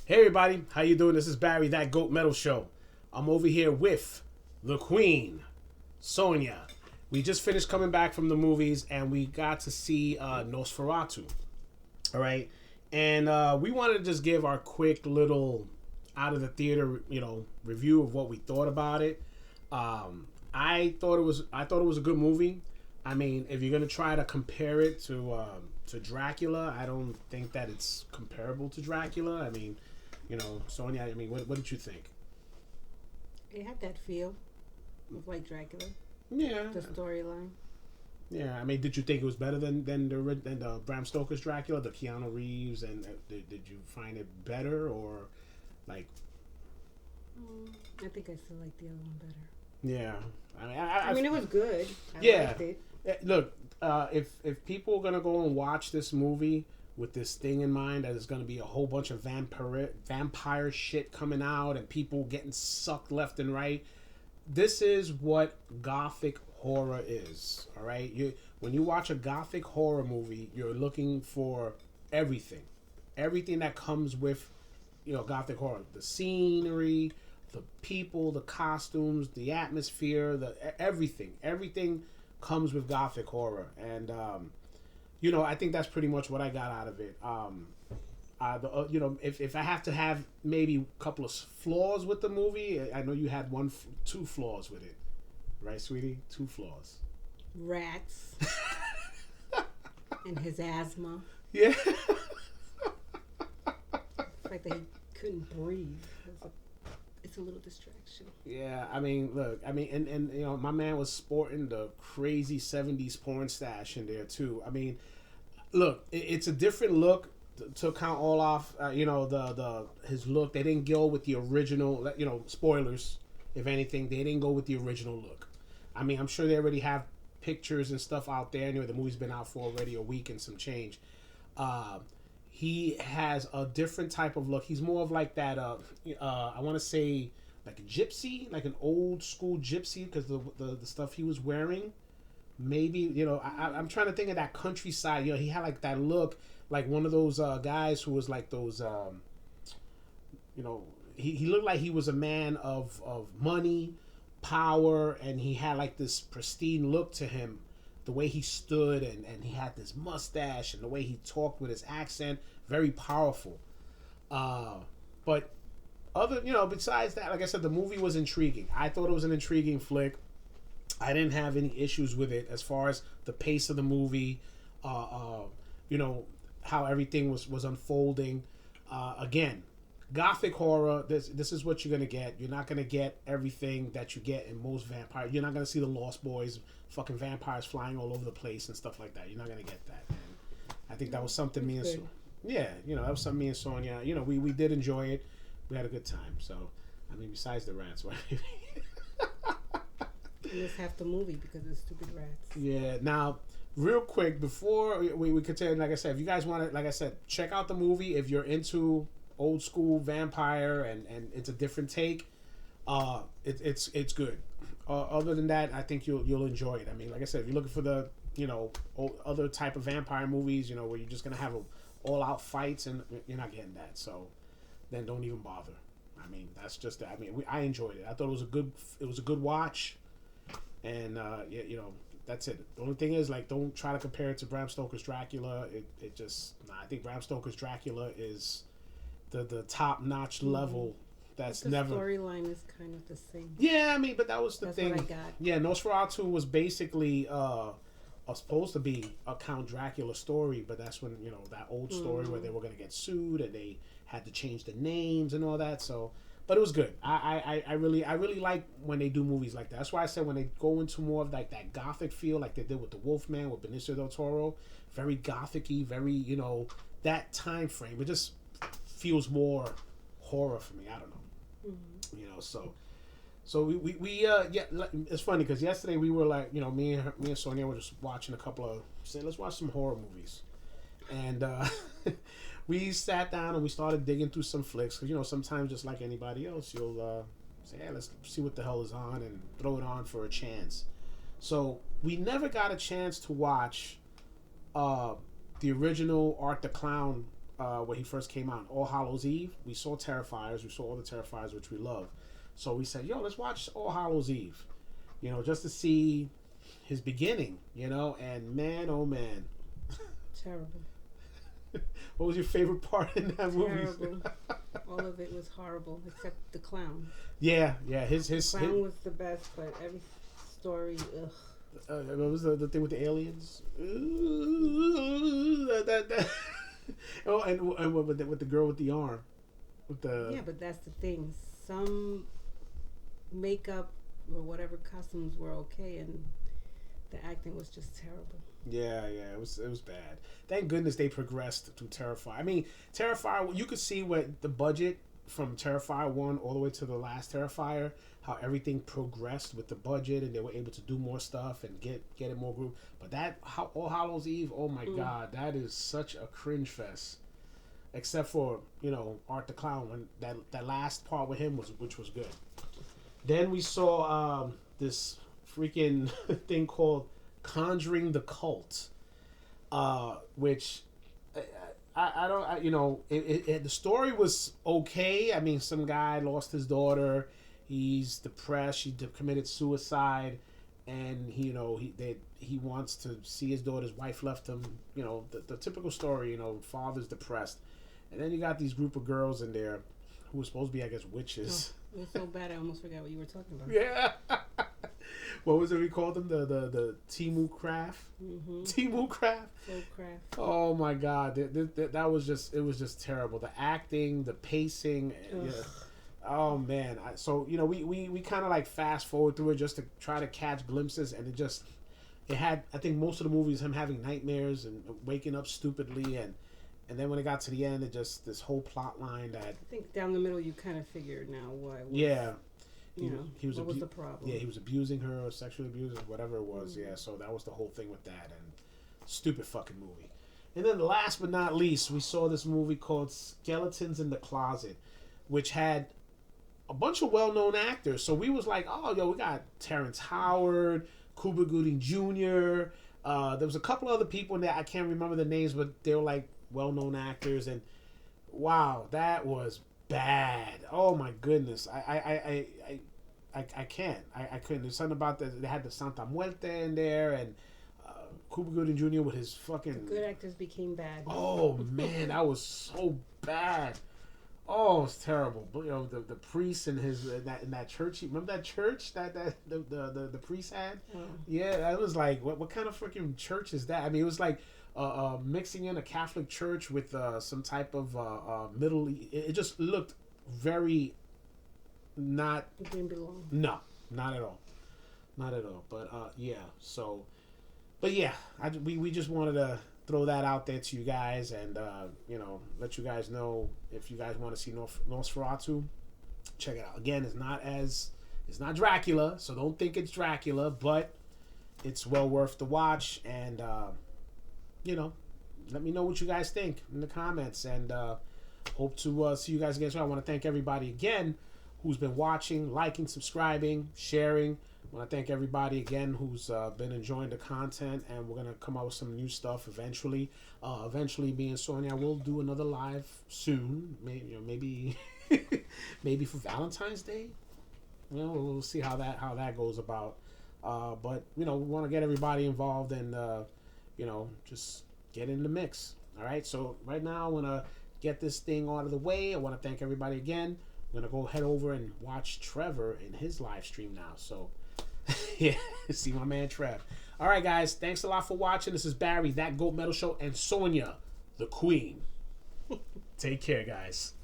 Hey everybody, how you doing? This is Barry, that Goat Metal Show. I'm over here with the Queen, Sonia. We just finished coming back from the movies and we got to see Nosferatu. All right, and we wanted to just give our quick little out of the theater, review of what we thought about it. I thought it was a good movie. I mean, if you're gonna try to compare it to Dracula, I don't think that it's comparable to Dracula. I mean, Sonia. I mean, what did you think? It had that feel of like Dracula, Yeah, the storyline. yeah. I mean, did you think it was better than the Bram Stoker's Dracula, the Keanu Reeves, and did you find it better or like? I think I still like the other one better. Yeah, I mean, I mean, it was good. I Yeah. liked it. Look, if people are gonna go and watch this movie with this thing in mind that there's gonna be a whole bunch of vampire shit coming out and people getting sucked left and right, this is what gothic horror is. All right, when you watch a gothic horror movie, you're looking for everything that comes with gothic horror, the scenery, the people, the costumes, the atmosphere, everything comes with gothic horror. And I think that's pretty much what I got out of it. If I have to have maybe a couple of flaws with the movie, I know you had two flaws with it, right, sweetie? Two flaws. Rats and his asthma. Yeah. The fact that he couldn't breathe. It's a little distraction. Yeah, I mean, look, I mean, and my man was sporting the crazy '70s porn stash in there too. I mean, look, it's a different look to count all off. The his look. They didn't go with the original. Spoilers. If anything, they didn't go with the original look. I mean, I'm sure they already have pictures and stuff out there. Anyway, the movie's been out for already a week and some change. He has a different type of look. He's more of like that. I want to say like a gypsy, like an old school gypsy, because the stuff he was wearing. Maybe I'm trying to think of that countryside. He had like that look, like one of those guys who was like those. He looked like he was a man of money, power, and he had like this pristine look to him. The way he stood and he had this mustache and the way he talked with his accent, very powerful. But besides that, like I said, the movie was intriguing. I thought it was an intriguing flick. I didn't have any issues with it as far as the pace of the movie, how everything was unfolding. Again, gothic horror. This is what you're gonna get. You're not gonna get everything that you get in most vampire. You're not gonna see the Lost Boys, fucking vampires flying all over the place and stuff like that. You're not gonna get that. And I think that was something that was something me and Sonia. We did enjoy it. We had a good time. So, I mean, besides the rats, right? And it's half the movie because of stupid rats. Yeah. Now, real quick before we continue, like I said, if you guys want to, like I said, check out the movie if you're into old school vampire and it's a different take. It's good. Other than that, I think you'll enjoy it. I mean, like I said, if you're looking for the other type of vampire movies, where you're just gonna have all out fights and you're not getting that, so then don't even bother. I mean, that's just I mean, I enjoyed it. I thought it was a good watch, and that's it. The only thing is, like, don't try to compare it to Bram Stoker's Dracula. It just I think Bram Stoker's Dracula is the top notch level. That's the never. Storyline is kind of the same. Yeah, I mean, but that was the thing. What I got. Yeah, Nosferatu was basically supposed to be a Count Dracula story, but that's when that old story where they were gonna get sued and they had to change the names and all that. So, but it was good. I really like when they do movies like that. That's why I said when they go into more of like that gothic feel, like they did with the Wolfman with Benicio del Toro, very gothic-y, very that time frame. It just feels more horror for me. I don't know. So we it's funny because yesterday we were like, me and Sonia were just watching a couple of, say, let's watch some horror movies, and we sat down and we started digging through some flicks because sometimes, just like anybody else, you'll say, hey, let's see what the hell is on and throw it on for a chance. So we never got a chance to watch the original Art the Clown when he first came out, All Hallows Eve. We saw Terrifiers. We saw all the Terrifiers, which we love. So we said, yo, let's watch All Hallows Eve. You know, just to see his beginning, you know, and man, oh man. Terrible. What was your favorite part in that movie? Terrible. All of it was horrible, except the clown. Yeah, his Clown was the best, but every story, ugh. What was the thing with the aliens? Oh, and with the girl with the arm, with the yeah, but that's the thing. Some makeup or whatever costumes were okay, and the acting was just terrible. Yeah, it was bad. Thank goodness they progressed to Terrifier. I mean, Terrifier, you could see what the budget from Terrifier 1 all the way to the last Terrifier, how everything progressed with the budget and they were able to do more stuff and get it more group. But that All Hallows Eve, oh my God, that is such a cringe fest. Except for, you know, Art the Clown, when that last part with him which was good. Then we saw this freaking thing called Conjuring the Cult, which I don't, you know, the story was okay. I mean, some guy lost his daughter. He's depressed. She committed suicide, and he wants to see his daughter's wife left him. You know, the typical story. You know, father's depressed, and then you got these group of girls in there who were supposed to be, I guess, witches. Oh, it was so bad, I almost forgot what you were talking about. Yeah. What was it we called them? The Timu Craft? Mm-hmm. Timu Craft? Soul Craft. Oh my God. That was just terrible. The acting, the pacing. Yeah. Oh man. So, you know, we kind of like fast forward through it just to try to catch glimpses, and it had, I think most of the movies, him having nightmares and waking up stupidly, and then when it got to the end, it just, this whole plot line that... I think down the middle you kind of figured now why. Yeah. He was what was the problem? Yeah, he was abusing her or sexually abusing, whatever it was. Mm-hmm. Yeah, so that was the whole thing with that, and stupid fucking movie. And then last but not least, we saw this movie called Skeletons in the Closet, which had a bunch of well-known actors. So we was like, oh, yo, we got Terrence Howard, Cuba Gooding Jr., there was a couple other people in there, I can't remember the names, but they were like well-known actors, and wow, that was bad. Oh my goodness. I can't. I couldn't. There's something about that. They had the Santa Muerte in there, and Cuba Gooding Jr. with his fucking... The good actors became bad. Oh man, that was so bad. Oh, it's terrible. But, you know, the priest in his in that church. Remember that church that the priest had? Oh. Yeah, I was like, what kind of freaking church is that? I mean, it was like mixing in a Catholic church with some type of Middle East. It just looked very not... It didn't belong. No, not at all. Not at all. But yeah, so... But yeah, we just wanted to throw that out there to you guys, and you know, let you guys know if you guys want to see Nosferatu, check it out. Again, it's not Dracula, so don't think it's Dracula, but it's well worth the watch. And you know, let me know what you guys think in the comments, and hope to see you guys again. So I want to thank everybody again who's been watching, liking, subscribing, sharing. I want to thank everybody again who's been enjoying the content, and we're going to come out with some new stuff eventually. Eventually, me and Sonia will do another live soon. Maybe maybe for Valentine's Day. You know, we'll see how that goes about. But, you know, we want to get everybody involved and, you know, just get in the mix. All right, so right now I want to get this thing out of the way. I want to thank everybody again. I'm going to go head over and watch Trevor in his live stream now. So... yeah, see my man Trev. All right, guys, thanks a lot for watching. This is Barry, That Goat Metal Show, and Sonia, the Queen. Take care, guys.